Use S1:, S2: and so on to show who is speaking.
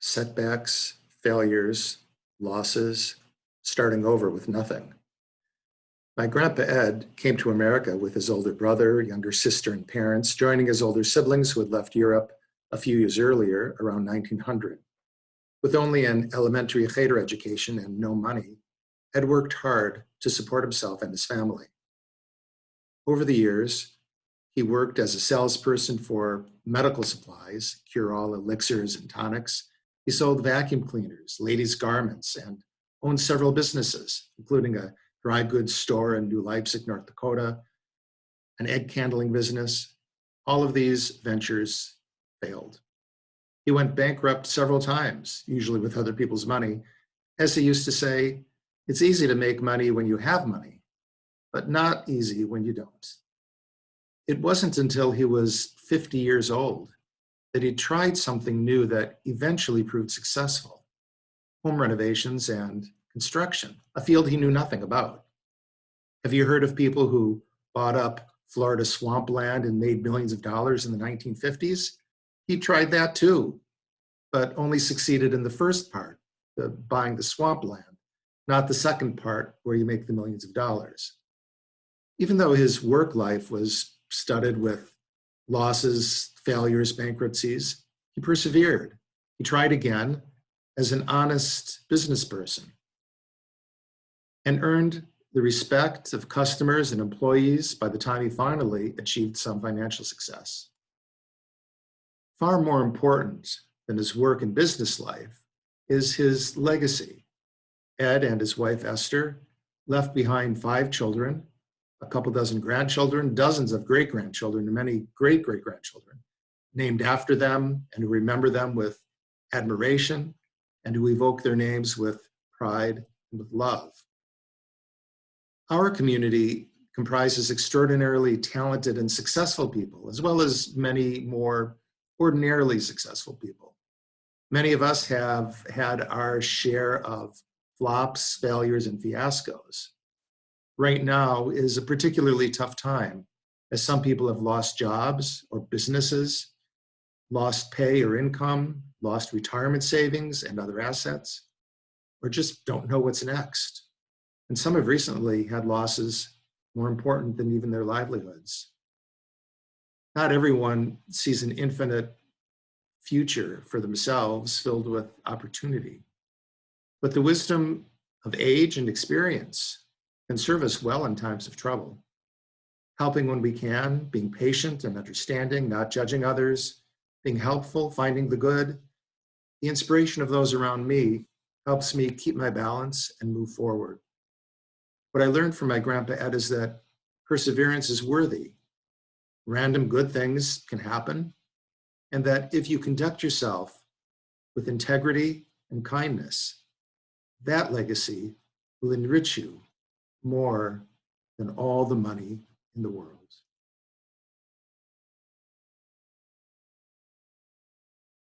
S1: setbacks, failures, losses, starting over with nothing. My grandpa Ed came to America with his older brother, younger sister, and parents, joining his older siblings who had left Europe a few years earlier, around 1900. With only an elementary cheder education and no money, Ed worked hard to support himself and his family. Over the years, he worked as a salesperson for medical supplies, cure-all elixirs and tonics. He sold vacuum cleaners, ladies' garments, and owned several businesses, including a dry goods store in New Leipzig, North Dakota, an egg candling business. All of these ventures failed. He went bankrupt several times, usually with other people's money. As he used to say, it's easy to make money when you have money, but not easy when you don't. It wasn't until he was 50 years old that he tried something new that eventually proved successful: home renovations and construction, a field he knew nothing about. Have you heard of people who bought up Florida swampland and made millions of dollars in the 1950s? He tried that too, but only succeeded in the first part, the buying the swampland, not the second part where you make the millions of dollars. Even though his work life was studded with losses, failures, bankruptcies, he persevered. He tried again as an honest business person and earned the respect of customers and employees by the time he finally achieved some financial success. Far more important than his work and business life is his legacy. Ed and his wife Esther left behind 5 children, a couple dozen grandchildren, dozens of great-grandchildren, and many great-great-grandchildren, named after them and who remember them with admiration and who evoke their names with pride and with love. Our community comprises extraordinarily talented and successful people, as well as many more ordinarily successful people. Many of us have had our share of flops, failures, and fiascos. Right now is a particularly tough time, as some people have lost jobs or businesses, lost pay or income, lost retirement savings and other assets, or just don't know what's next. And some have recently had losses more important than even their livelihoods. Not everyone sees an infinite future for themselves filled with opportunity, but the wisdom of age and experience can serve us well in times of trouble. Helping when we can, being patient and understanding, not judging others, being helpful, finding the good. The inspiration of those around me helps me keep my balance and move forward. What I learned from my grandpa Ed is that perseverance is worthy. Random good things can happen, and that if you conduct yourself with integrity and kindness, that legacy will enrich you more than all the money in the world.